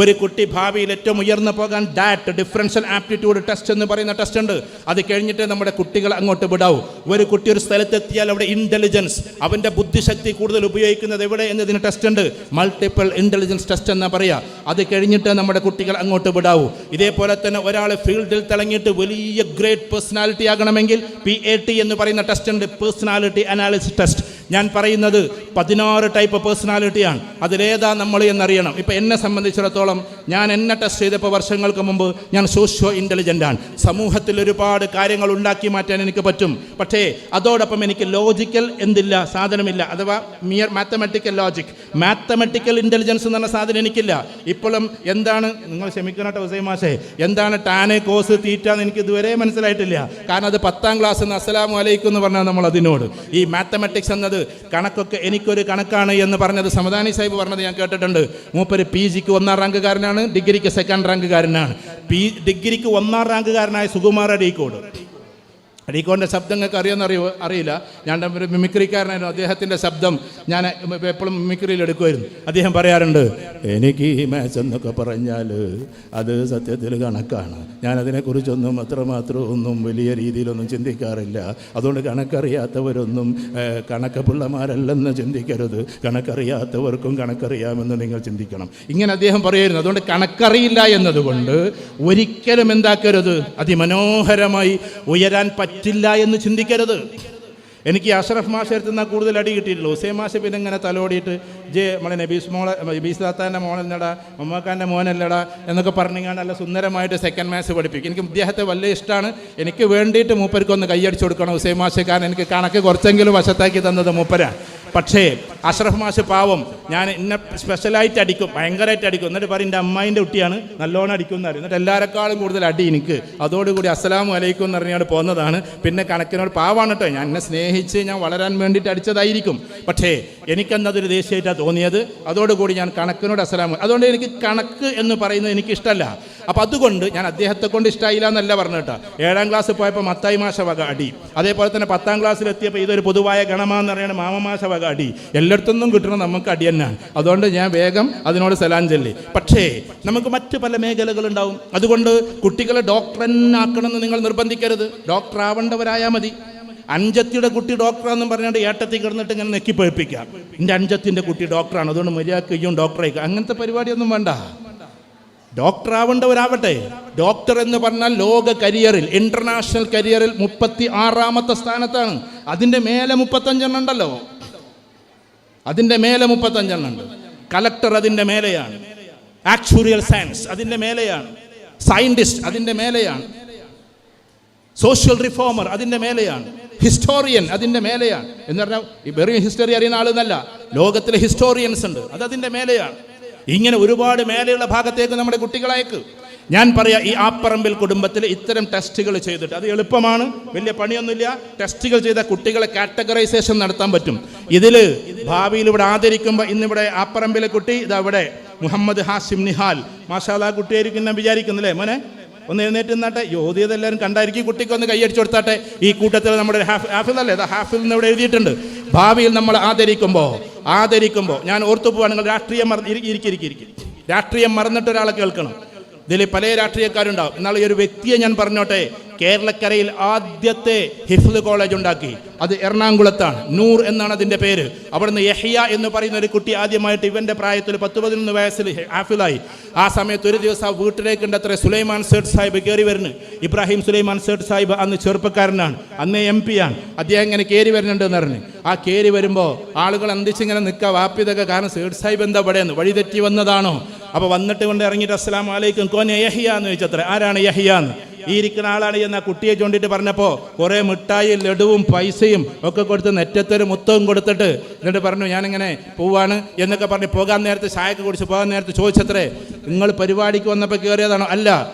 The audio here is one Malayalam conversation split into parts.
ഒരു കുട്ടി ഭാവിയിൽ ഏറ്റവും ഉയർന്നു പോകാൻ ഡാറ്റ് ഡിഫറൻഷ്യൽ ആപ്റ്റിറ്റ്യൂഡ് ടെസ്റ്റ് എന്ന് പറയുന്ന ടെസ്റ്റ് ഉണ്ട്. അത് കഴിഞ്ഞിട്ട് നമ്മുടെ കുട്ടികൾ അങ്ങോട്ട് വിടാവൂ. ഒരു കുട്ടി ഒരു സ്ഥലത്തെത്തിയാൽ അവിടെ ഇൻ്റലിജൻസ്, അവൻ്റെ ബുദ്ധിശക്തി കൂടുതൽ ഉപയോഗിക്കുന്നത് എവിടെ എന്നതിന് ടെസ്റ്റ് ഉണ്ട്. മൾട്ടിപ്പിൾ ഇൻ്റലിജൻസ് ടെസ്റ്റ് എന്നാ പറയുക. അത് കഴിഞ്ഞിട്ട് നമ്മുടെ കുട്ടികൾ അങ്ങോട്ട് വിടാവൂ. ഇതേപോലെ തന്നെ ഒരാൾ ഫീൽഡിൽ തിളങ്ങിയിട്ട് വലിയ ഗ്രേറ്റ് പേഴ്സണാലിറ്റി ആകണമെങ്കിൽ PAT എന്ന് പറയുന്ന ടെസ്റ്റ് ഉണ്ട്, പേഴ്സണാലിറ്റി അനാലിസിസ് ടെസ്റ്റ്. ഞാൻ പറയുന്നത് 16 ടൈപ്പ് പേഴ്സണാലിറ്റിയാണ്. അതിലേതാ നമ്മൾ എന്നറിയണം. ഇപ്പം എന്നെ സംബന്ധിച്ചിടത്തോളം ഞാൻ എന്നെ ടെസ്റ്റ് ചെയ്തപ്പോൾ വർഷങ്ങൾക്ക് മുമ്പ് ഞാൻ സോഷ്യോ ഇൻ്റലിജൻ്റാണ്. സമൂഹത്തിൽ ഒരുപാട് കാര്യങ്ങൾ ഉണ്ടാക്കി മാറ്റാൻ എനിക്ക് പറ്റും. പക്ഷേ അതോടൊപ്പം എനിക്ക് ലോജിക്കൽ എന്തില്ല, സാധനമില്ല. അഥവാ mere mathematical logic, mathematical intelligence എന്ന് പറഞ്ഞ സാധനം എനിക്കില്ല. ഇപ്പോഴും എന്താണ്, നിങ്ങൾ ക്ഷമിക്കണട്ടെ ഹുസൈൻ മാഷേ, എന്താണ് ടാനെ കോസ് തീറ്റ എന്ന് എനിക്ക് ഇതുവരെ മനസ്സിലായിട്ടില്ല. കാരണം അത് 10ാം ക്ലാസ്സിൽ നിന്ന് അസ്സലാമു അലൈക്കും എന്ന് പറഞ്ഞാൽ നമ്മൾ അതിനോട് ഈ മാത്തമെറ്റിക്സ് എന്നത് കണക്കൊക്കെ എനിക്കൊരു കണക്കാണ് എന്ന് പറഞ്ഞത് സമദാനി സാഹിബ് പറഞ്ഞത് ഞാൻ കേട്ടിട്ടുണ്ട്. മൂപ്പര് PGക്ക് 1ാം റാങ്കുകാരനാണ്, ഡിഗ്രിക്ക് 2nd റാങ്കുകാരനാണ്. ഡിഗ്രിക്ക് 1ാം റാങ്കുകാരനായ സുകുമാർ അരീക്കോടിൻ്റെ ശബ്ദം നിങ്ങൾക്ക് അറിയില്ല. ഞാൻ ഒരു മിമിക്രിക്കാരനായിരുന്നു. അദ്ദേഹത്തിൻ്റെ ശബ്ദം ഞാൻ എപ്പോഴും മിമിക്രിയിൽ എടുക്കുമായിരുന്നു. അദ്ദേഹം പറയാറുണ്ട്, എനിക്ക് ഈ മാത്സ് എന്നൊക്കെ പറഞ്ഞാൽ അത് സത്യത്തിൽ കണക്കാണ്. ഞാനതിനെക്കുറിച്ചൊന്നും അത്രമാത്രം ഒന്നും വലിയ രീതിയിലൊന്നും ചിന്തിക്കാറില്ല. അതുകൊണ്ട് കണക്കറിയാത്തവരൊന്നും കണക്ക് പിള്ളമാരല്ലെന്ന് ചിന്തിക്കരുത്. കണക്കറിയാത്തവർക്കും കണക്കറിയാമെന്ന് നിങ്ങൾ ചിന്തിക്കണം. ഇങ്ങനെ അദ്ദേഹം പറയായിരുന്നു. അതുകൊണ്ട് കണക്കറിയില്ല എന്നതുകൊണ്ട് ഒരിക്കലും എന്താക്കരുത്, അതിമനോഹരമായി ഉയരാൻ പറ്റില്ല എന്ന് ചിന്തിക്കരുത്. എനിക്ക് അഷ്റഫ് മാഷ് എടുത്തുന്ന കൂടുതൽ അടി കിട്ടിയിട്ടുള്ളൂ. ഹുസൈൻ മാഷ് പിന്നെ ഇങ്ങനെ തലോടിയിട്ട് നമ്മളെ നബീസ് താത്താൻ്റെ മോനല്ലടാ, മമ്മാക്കാൻ്റെ മോനല്ലടാ എന്നൊക്കെ പറഞ്ഞിങ്ങാണ്ട് നല്ല സുന്ദരമായിട്ട് 2nd മാത്സ് പഠിപ്പിക്കും. എനിക്ക് ഇദ്ദേഹത്തെ വലിയ ഇഷ്ടമാണ്. എനിക്ക് വേണ്ടിയിട്ട് മൂപ്പർക്കൊന്ന് കൈയടിച്ചു കൊടുക്കണം ഹുസൈൻ മാഷ്. കാരണം എനിക്ക് കണക്ക് കുറച്ചെങ്കിലും വശത്താക്കി തന്നത് മൂപ്പരാണ്. പക്ഷേ അഷ്റഫ് മാഷ് പാവം, ഞാൻ ഇന്നെ സ്പെഷ്യലായിട്ട് അടിക്കും, ഭയങ്കരമായിട്ട് അടിക്കും. എന്നിട്ട് പറയും എൻ്റെ അമ്മായിൻ്റെ കുട്ടിയാണ്, നല്ലോണം അടിക്കുമെന്ന്. എന്നിട്ട് എല്ലാവരെക്കാളും കൂടുതൽ അടി എനിക്ക്. അതോടുകൂടി അസ്സലാമു അലൈക്കും എന്ന് പറഞ്ഞാൽ പോകുന്നതാണ്. പിന്നെ കണക്കിനോട് പാവാണ് കേട്ടോ. ഞാൻ എന്നെ സ്നേഹിച്ച് ഞാൻ വളരാൻ വേണ്ടിയിട്ട് അടിച്ചതായിരിക്കും. പക്ഷേ എനിക്കെന്നതൊരു ദേഷ്യമായിട്ടാണ് തോന്നിയത്. അതോടുകൂടി ഞാൻ കണക്കിനോട് അതുകൊണ്ട് എനിക്ക് കണക്ക് എന്ന് പറയുന്നത് എനിക്കിഷ്ടമല്ല. അപ്പോൾ അതുകൊണ്ട് ഞാൻ അദ്ദേഹത്തെ കൊണ്ട് ഇഷ്ടമായില്ല എന്നല്ല പറഞ്ഞു കേട്ടോ. 7ാം ക്ലാസ്സിൽ പോയപ്പോൾ മത്തായി മാഷ വക അടി. അതേപോലെ തന്നെ 10ാം ക്ലാസ്സിലെത്തിയപ്പോൾ ഇതൊരു പൊതുവായ ഗണമാന്ന് പറയുന്നത് മാമമാഷ വക അടി. എല്ലായിടത്തുനിന്നും കിട്ടണം നമുക്ക് അടി തന്നെയാണ്. അതുകൊണ്ട് ഞാൻ വേഗം അതിനോട് സലാം ചൊല്ലി. പക്ഷേ നമുക്ക് മറ്റ് പല മേഖലകളുണ്ടാവും. അതുകൊണ്ട് കുട്ടികളെ ഡോക്ടറെന്നാക്കണമെന്ന് നിങ്ങൾ നിർബന്ധിക്കരുത്. ഡോക്ടർ ആവേണ്ടവരായാൽ മതി. അഞ്ചത്തിയുടെ കുട്ടി ഡോക്ടറാണെന്നും പറഞ്ഞാൽ ഏട്ടത്തിൽ കിടന്നിട്ട് ഇങ്ങനെ നെക്കി പഴിപ്പിക്കാം. എൻ്റെ അഞ്ചത്തിൻ്റെ കുട്ടി ഡോക്ടറാണ്, അതുകൊണ്ട് മര്യാദയ്ക്കും ഡോക്ടറേക്ക്, അങ്ങനത്തെ പരിപാടിയൊന്നും വേണ്ട. ഡോക്ടർ ആവേണ്ടവരാവട്ടെ. ഡോക്ടർ എന്ന് പറഞ്ഞാൽ ലോക കരിയറിൽ, ഇന്റർനാഷണൽ കരിയറിൽ 36ാമത്തെ സ്ഥാനത്താണ്. അതിൻ്റെ മേലെ 35 ഉണ്ടല്ലോ, അതിൻ്റെ മേലെ 35 ഉണ്ട്. കലക്ടർ അതിൻ്റെ മേലെയാണ്, ആക്ച്വറിയൽ സയൻസ് അതിൻ്റെ മേലെയാണ്, സയൻറ്റിസ്റ്റ് അതിൻ്റെ മേലെയാണ്, സോഷ്യൽ റിഫോമർ അതിൻ്റെ മേലെയാണ്, ഹിസ്റ്റോറിയൻ അതിൻ്റെ മേലെയാണ്. എന്ന് പറഞ്ഞാൽ ഈ വെറും ഹിസ്റ്ററി അറിയുന്ന ആളെന്നല്ല, ലോകത്തിലെ ഹിസ്റ്റോറിയൻസ് ഉണ്ട്, അതതിൻ്റെ മേലെയാണ്. ഇങ്ങനെ ഒരുപാട് മേലെയുള്ള ഭാഗത്തേക്ക് നമ്മുടെ കുട്ടികളേക്ക് ഞാൻ പറയാം, ഈ ആപ്പറമ്പിൽ കുടുംബത്തിൽ ഇത്തരം ടെസ്റ്റുകൾ ചെയ്തിട്ട്, അത് എളുപ്പമാണ്, വലിയ പണിയൊന്നുമില്ല. ടെസ്റ്റുകൾ ചെയ്ത കുട്ടികളെ കാറ്റഗറൈസേഷൻ നടത്താൻ പറ്റും. ഇതിൽ ഭാവിയിൽ ഇവിടെ ആദരിക്കുമ്പോൾ ഇന്നിവിടെ ആപ്പറമ്പിലെ കുട്ടി ഇതവിടെ മുഹമ്മദ് ഹാസിം നിഹാൽ, മാഷാ അല്ലാഹ് കുട്ടിയായിരിക്കും ഞാൻ വിചാരിക്കുന്നില്ലേ മോനെ, ഒന്ന് എഴുന്നേറ്റ് നിന്നാട്ടെ. യോഗ്യത എല്ലാവരും കണ്ടായിരിക്കും, കുട്ടിക്ക് ഒന്ന് കൈയടിച്ചു കൊടുത്താട്ടെ. ഈ കൂട്ടത്തിൽ നമ്മുടെ ഹാഫിൽ അല്ലേ, ഹാഫിൽ എന്ന് ഇവിടെ എഴുതിയിട്ടുണ്ട്. ഭാവിയിൽ നമ്മൾ ആദരിക്കുമ്പോൾ ഞാൻ ഓർത്തു പോവാണ്, നിങ്ങൾ രാഷ്ട്രീയം മറന്നിട്ട് ഒരാളെ കേൾക്കണം. ഇതിൽ പല രാഷ്ട്രീയക്കാരുണ്ടാവും. എന്നാൽ ഈ ഒരു വ്യക്തിയെ ഞാൻ പറഞ്ഞോട്ടെ. കേരളക്കരയിൽ ആദ്യത്തെ ഹിഫ്ള് കോളേജ് ഉണ്ടാക്കി, അത് എറണാകുളത്താണ്. നൂർ എന്നാണ് അതിൻ്റെ പേര്. അവിടുന്ന് യഹ്യ എന്ന് പറയുന്ന ഒരു കുട്ടി ആദ്യമായിട്ട് ഇവൻ്റെ പ്രായത്തിൽ 10-11 വയസ്സിൽ ഹാഫിളായി. ആ സമയത്ത് ഒരു ദിവസം ആ വീട്ടിലേക്ക് ഉണ്ടത്ര സുലൈമാൻ സേഠ് സാഹിബ് കയറി വരുന്നു. ഇബ്രാഹിം സുലൈമാൻ സേഠ് സാഹിബ് അന്ന് ചെറുപ്പക്കാരനാണ്, അന്ന് MP ആണ്. അദ്ദേഹം ഇങ്ങനെ കയറി വരുന്നുണ്ടെന്ന് പറഞ്ഞ് ആ കയറി വരുമ്പോൾ ആളുകൾ അന്തിച്ചിങ്ങനെ നിൽക്കുക, വാപ്പിതൊക്കെ. കാരണം സേഠ് സാഹിബ് എന്താ പടയെന്ന്, വഴി തെറ്റി വന്നതാണോ? അപ്പോൾ വന്നിട്ട് കൊണ്ട് ഇറങ്ങിയിട്ട് അസ്സലാമു അലൈക്കും കോനെ യഹ്യ എന്ന് ചോദിച്ചത്ര. ആരാണ് യഹ്യ എന്ന്? ഈ ഇരിക്കുന്ന ആളാണ് എന്ന് ആ കുട്ടിയെ ചൂണ്ടിയിട്ട് പറഞ്ഞപ്പോൾ കുറേ മിഠായി ലഡുവും പൈസയും ഒക്കെ കൊടുത്ത് നെറ്റത്തൊരു മുത്തവും കൊടുത്തിട്ട് എന്നിട്ട് പറഞ്ഞു ഞാനിങ്ങനെ പോവാണ് എന്നൊക്കെ പറഞ്ഞ് പോകാൻ നേരത്തെ ചായക്ക് കുടിച്ച് പോകാൻ നേരത്തെ ചോദിച്ചത്രേ, നിങ്ങൾ പരിപാടിക്ക് വന്നപ്പോൾ കയറിയതാണോ? അല്ല,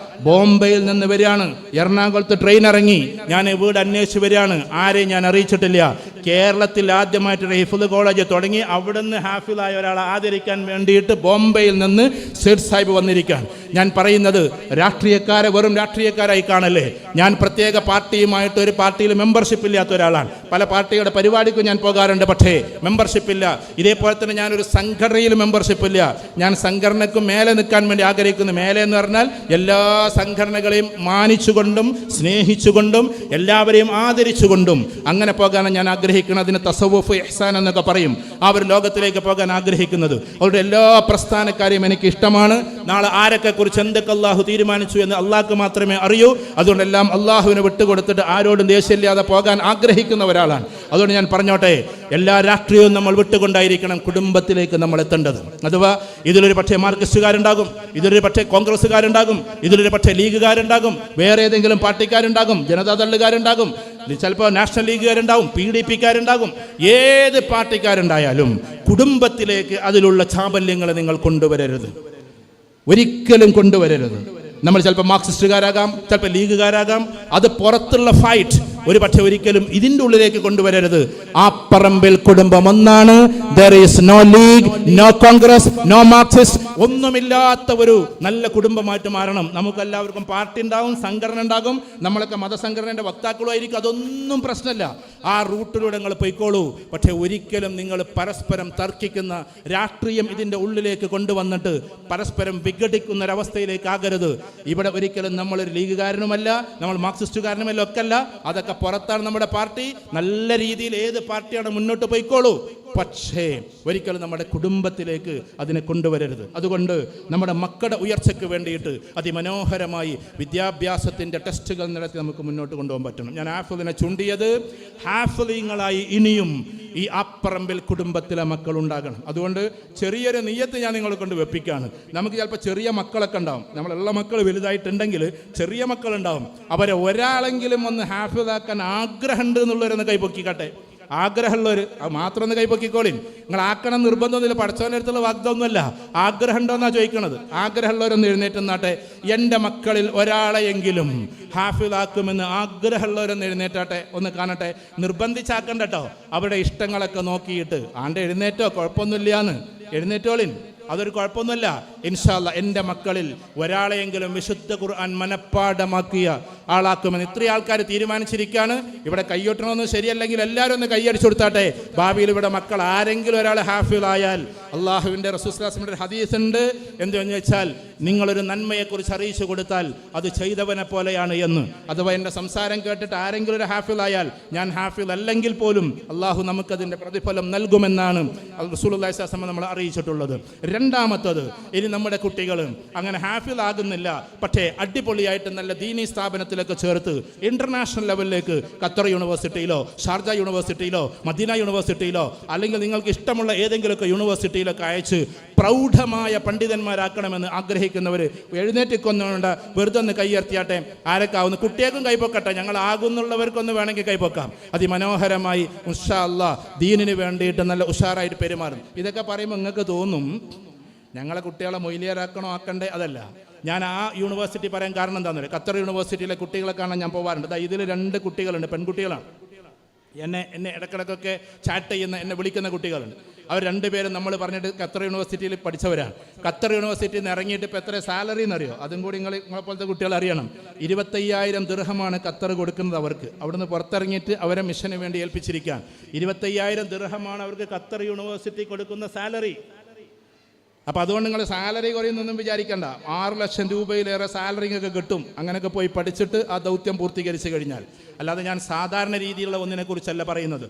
ബോംബെയിൽ നിന്ന് വരികയാണ്, എറണാകുളത്ത് ട്രെയിൻ ഇറങ്ങി, ഞാൻ വീട് അന്വേഷിച്ച് വരികയാണ്, ആരെയും ഞാൻ അറിയിച്ചിട്ടില്ല. കേരളത്തിൽ ആദ്യമായിട്ട് ഹിഫ്ള് കോളേജ് തുടങ്ങി, അവിടുന്ന് ഹാഫിളായ ഒരാളെ ആദരിക്കാൻ വേണ്ടിയിട്ട് ബോംബെയിൽ നിന്ന് സേഠ് സാഹിബ് വന്നിരിക്കുകയാണ്. ഞാൻ പറയുന്നത് രാഷ്ട്രീയക്കാരെ വെറും രാഷ്ട്രീയക്കാരായി കാണല്ലേ. ഞാൻ പ്രത്യേക പാർട്ടിയുമായിട്ട് ഒരു പാർട്ടിയിൽ മെമ്പർഷിപ്പ് ഇല്ലാത്ത ഒരാളാണ്. പല പാർട്ടിയുടെ പരിപാടിക്കും ഞാൻ പോകാറുണ്ട്, പക്ഷേ മെമ്പർഷിപ്പ് ഇല്ല. ഇതേപോലെ തന്നെ ഞാനൊരു സംഘടനയിൽ മെമ്പർഷിപ്പ് ഇല്ല. ഞാൻ സംഘടനയ്ക്കും മേലെ നിൽക്കാൻ വേണ്ടി ആഗ്രഹിക്കുന്നു. മേലെ എന്ന് പറഞ്ഞാൽ എല്ലാ സംഘടനകളെയും മാനിച്ചുകൊണ്ടും സ്നേഹിച്ചുകൊണ്ടും എല്ലാവരെയും ആദരിച്ചുകൊണ്ടും അങ്ങനെ പോകാനാണ് ഞാൻ ആഗ്രഹിക്കുന്നത്. അതിന് തസവുഫ് ഇഹ്സാൻ എന്നൊക്കെ പറയും. ആ ഒരു ലോകത്തിലേക്ക് പോകാൻ ആഗ്രഹിക്കുന്നത്. അവരുടെ എല്ലാ പ്രസ്ഥാനക്കാരെയും എനിക്ക് ഇഷ്ടമാണ്. നാളെ ആരൊക്കെ കുറിച്ച് എന്തൊക്കെ അള്ളാഹു തീരുമാനിച്ചു എന്ന് അള്ളാഹ്ക്ക് മാത്രമേ അറിയൂ. അതുകൊണ്ടെല്ലാം അള്ളാഹുവിനെ വിട്ടുകൊടുത്തിട്ട് ആരോടും ദേഷ്യമില്ലാതെ പോകാൻ ആഗ്രഹിക്കുന്ന ഒരാളാണ്. അതുകൊണ്ട് ഞാൻ പറഞ്ഞോട്ടെ, എല്ലാ രാഷ്ട്രീയവും നമ്മൾ വിട്ടുകൊണ്ടായിരിക്കണം കുടുംബത്തിലേക്ക് നമ്മൾ എത്തേണ്ടത്. അഥവാ ഇതിലൊരു പക്ഷേ മാർക്സിസ്റ്റുകാരുണ്ടാകും, ഇതിലൊരു പക്ഷേ കോൺഗ്രസ്സുകാരുണ്ടാകും, ഇതിലൊരു പക്ഷേ ലീഗുകാരുണ്ടാകും, വേറെ ഏതെങ്കിലും പാർട്ടിക്കാരുണ്ടാകും, ജനതാദളുകാരുണ്ടാകും, ചിലപ്പോൾ നാഷണൽ ലീഗുകാരുണ്ടാവും, PDPക്കാരുണ്ടാകും. ഏത് പാർട്ടിക്കാരുണ്ടായാലും കുടുംബത്തിലേക്ക് അതിലുള്ള ചാബല്യങ്ങളെ നിങ്ങൾ കൊണ്ടുവരരുത്, ഒരിക്കലും കൊണ്ടുവരരുത്. നമ്മൾ ചിലപ്പോൾ മാർക്സിസ്റ്റുകാരാകാം, ചിലപ്പോൾ ലീഗുകാരാകാം. അത് പുറത്തുള്ള ഫൈറ്റ് ഒരു പക്ഷേ ഒരിക്കലും ഇതിൻ്റെ ഉള്ളിലേക്ക് കൊണ്ടുവരരുത്. ആ പറമ്പിൽ കുടുംബം ഒന്നാണ്. There is no league, no Congress, no Marxist. ഒന്നുമില്ലാത്ത ഒരു നല്ല കുടുംബമായിട്ട് മാറണം. നമുക്കെല്ലാവർക്കും പാർട്ടി ഉണ്ടാവും, സംഘടന ഉണ്ടാകും, നമ്മളൊക്കെ മതസംഘടനയുടെ വക്താക്കളുമായിരിക്കും. അതൊന്നും പ്രശ്നമല്ല. ആ റൂട്ടിലൂടെ നിങ്ങൾ പോയിക്കോളൂ. പക്ഷേ ഒരിക്കലും നിങ്ങൾ പരസ്പരം തർക്കിക്കുന്ന രാഷ്ട്രീയം ഇതിൻ്റെ ഉള്ളിലേക്ക് കൊണ്ടുവന്നിട്ട് പരസ്പരം വിഘടിക്കുന്നൊരവസ്ഥയിലേക്ക് ആകരുത്. ഇവിടെ ഒരിക്കലും നമ്മളൊരു ലീഗുകാരനുമല്ല, നമ്മൾ മാർക്സിസ്റ്റുകാരനുമല്ല, ഒക്കെ അല്ല. അതൊക്കെ പുറത്താണ് നമ്മുടെ പാർട്ടി. നല്ല രീതിയിൽ ഏത് പാർട്ടിയാണ് മുന്നോട്ട് പോയിക്കോളൂ. പക്ഷേ ഒരിക്കലും നമ്മുടെ കുടുംബത്തിലേക്ക് അതിനെ കൊണ്ടുവരരുത്. അതുകൊണ്ട് നമ്മുടെ മക്കളുടെ ഉയർച്ചയ്ക്ക് വേണ്ടിയിട്ട് അതിമനോഹരമായി വിദ്യാഭ്യാസത്തിൻ്റെ ടെസ്റ്റുകൾ നടത്തി നമുക്ക് മുന്നോട്ട് കൊണ്ടുപോകാൻ പറ്റണം. ഞാൻ ഹാഫിളിനെ ചൂണ്ടിയത് ഹാഫിളീങ്ങളായി ഇനിയും ഈ അപ്പറമ്പിൽ കുടുംബത്തിലെ മക്കൾ ഉണ്ടാകണം. അതുകൊണ്ട് ചെറിയൊരു നിയ്യത്ത് ഞാൻ നിങ്ങളെ കൊണ്ട് വെപ്പിക്കുകയാണ്. നമുക്ക് ചിലപ്പോൾ ചെറിയ മക്കളൊക്കെ ഉണ്ടാവും. നമ്മളെല്ലാ മക്കൾ വലുതായിട്ടുണ്ടെങ്കിൽ ചെറിയ മക്കളുണ്ടാവും. അവരെ ഒരാളെങ്കിലും ഒന്ന് ഹാഫിളാക്കാൻ ആഗ്രഹമുണ്ട് എന്നുള്ളവരൊന്ന് കൈപൊക്കിക്കട്ടെ. ആഗ്രഹമുള്ളവർ അത് മാത്രം ഒന്ന് കൈപ്പൊക്കിക്കോളിൻ. നിങ്ങൾ ആക്കണം നിർബന്ധമൊന്നുമില്ല, പഠിച്ചവൻ്റെ അടുത്തുള്ള വാഗ്ദമൊന്നുമല്ല. ആഗ്രഹം ഉണ്ടോയെന്നാണ് ചോദിക്കണത്. ആഗ്രഹമുള്ളവരൊന്ന് എഴുന്നേറ്റുന്നാട്ടെ. എൻ്റെ മക്കളിൽ ഒരാളെയെങ്കിലും ഹാഫിളാക്കുമെന്ന് ആഗ്രഹമുള്ളവരൊന്ന് എഴുന്നേറ്റാട്ടെ, ഒന്ന് കാണട്ടെ. നിർബന്ധിച്ചാക്കണ്ട കേട്ടോ. അവരുടെ ഇഷ്ടങ്ങളൊക്കെ നോക്കിയിട്ട് ആണ്ട് എഴുന്നേറ്റോ, കുഴപ്പമൊന്നുമില്ലാന്ന് എഴുന്നേറ്റോളിൻ, അതൊരു കുഴപ്പമൊന്നുമല്ല. ഇൻഷാ അല്ലാഹ് എൻ്റെ മക്കളിൽ ഒരാളെയെങ്കിലും വിശുദ്ധ ഖുർആൻ മനഃപ്പാഠമാക്കിയ ആളാക്കുമെന്ന് ഇത്രയും ആൾക്കാർ തീരുമാനിച്ചിരിക്കുകയാണ്. ഇവിടെ കയ്യൊട്ടണമെന്ന് ശരിയല്ലെങ്കിൽ എല്ലാവരും ഒന്ന് കൈയടിച്ചു കൊടുത്താട്ടെ. ഭാവിയിൽ ഇവിടെ മക്കൾ ആരെങ്കിലും ഒരാൾ ഹാഫിളായാൽ അള്ളാഹുവിൻ്റെ റസൂൽ സ്വല്ലല്ലാഹു അലൈഹി വസല്ലം ഹദീസ് ഉണ്ട്. എന്തെന്ന് വെച്ചാൽ നിങ്ങളൊരു നന്മയെക്കുറിച്ച് അറിയിച്ചു കൊടുത്താൽ അത് ചെയ്തവനെ പോലെയാണ് എന്ന്. അഥവാ എൻ്റെ സംസാരം കേട്ടിട്ട് ആരെങ്കിലും ഒരു ഹാഫിളായാൽ, ഞാൻ ഹാഫിൾ അല്ലെങ്കിൽ പോലും അള്ളാഹു നമുക്കതിൻ്റെ പ്രതിഫലം നൽകുമെന്നാണ് റസൂലുള്ളാഹി സ്വല്ലല്ലാഹു അലൈഹി വസല്ലം നമ്മളെ അറിയിച്ചിട്ടുള്ളത്. രണ്ടാമത്തത്, ഇനി നമ്മുടെ കുട്ടികൾ അങ്ങനെ ഹാഫിൾ ആകുന്നില്ല, പക്ഷേ അടിപൊളിയായിട്ട് നല്ല ദീനീ സ്ഥാപനത്തിലൊക്കെ ചേർത്ത് ഇന്റർനാഷണൽ ലെവലിലേക്ക് ഖത്തർ യൂണിവേഴ്സിറ്റിയിലോ ഷാർജ യൂണിവേഴ്സിറ്റിയിലോ മദീന യൂണിവേഴ്സിറ്റിയിലോ അല്ലെങ്കിൽ നിങ്ങൾക്ക് ഇഷ്ടമുള്ള ഏതെങ്കിലുമൊക്കെ യൂണിവേഴ്സിറ്റിയിലൊക്കെ അയച്ച് പ്രൗഢമായ പണ്ഡിതന്മാരാക്കണമെന്ന് ആഗ്രഹിക്കുന്നവർ എഴുന്നേറ്റിക്കൊന്നുകൊണ്ട് വെറുതെ ഒന്ന് കൈയർത്തിയാട്ടെ. ആരൊക്കെ ആവുന്നു കുട്ടികൾക്കും കൈപ്പൊക്കട്ടെ. ഞങ്ങൾ ആകുന്നുള്ളവർക്കൊന്ന് വേണമെങ്കിൽ കൈപ്പൊക്കാം. അതിമനോഹരമായി ഇൻഷാ അല്ലാഹ് ദീനിന് വേണ്ടിയിട്ട് നല്ല ഉഷാറായിട്ട് പെരുമാറും. ഇതൊക്കെ പറയുമ്പോൾ നിങ്ങൾക്ക് തോന്നും ഞങ്ങളെ കുട്ടികളെ മൊയിലിയറാക്കണോ ആക്കണ്ടേ. അതല്ല, ഞാൻ ആ യൂണിവേഴ്സിറ്റി പറയാൻ കാരണം എന്താണെന്ന് പറയുക. ഖത്തർ യൂണിവേഴ്സിറ്റിയിലെ കുട്ടികളെ കാണാൻ ഞാൻ പോകാറുണ്ട്. ഇതിൽ 2 കുട്ടികളുണ്ട്, പെൺകുട്ടികളാണ്. എന്നെ ഇടക്കിടക്കൊക്കെ ചാറ്റ് ചെയ്യുന്ന, എന്നെ വിളിക്കുന്ന കുട്ടികളുണ്ട്. അവർ 2 പേരും നമ്മൾ പറഞ്ഞിട്ട് ഖത്തർ യൂണിവേഴ്സിറ്റിയിൽ പഠിച്ചവരാണ്. ഖത്തർ യൂണിവേഴ്സിറ്റിയിൽ നിന്ന് ഇറങ്ങിയിട്ട് ഇപ്പോൾ എത്ര സാലറി എന്നറിയോ? അതും കൂടി നിങ്ങളെപ്പോലത്തെ കുട്ടികൾ അറിയണം. 25,000 ദിർഹമാണ് ഖത്തർ കൊടുക്കുന്നത് അവർക്ക്. അവിടുന്ന് പുറത്തിറങ്ങിയിട്ട് അവരെ മിഷന് വേണ്ടി ഏൽപ്പിച്ചിരിക്കുകയാണ്. 25,000 ദിർഹമാണ് അവർക്ക് ഖത്തർ യൂണിവേഴ്സിറ്റി കൊടുക്കുന്ന സാലറി. അപ്പോൾ അതുകൊണ്ട് നിങ്ങൾ സാലറി കുറയുന്നൊന്നും വിചാരിക്കേണ്ട. 6 ലക്ഷം രൂപയിലേറെ സാലറിയൊക്കെ കിട്ടും അങ്ങനെയൊക്കെ പോയി പഠിച്ചിട്ട് ആ ദൗത്യം പൂർത്തീകരിച്ച് കഴിഞ്ഞാൽ. അല്ലാതെ ഞാൻ സാധാരണ രീതിയിലുള്ള ഒന്നിനെക്കുറിച്ചല്ല പറയുന്നത്.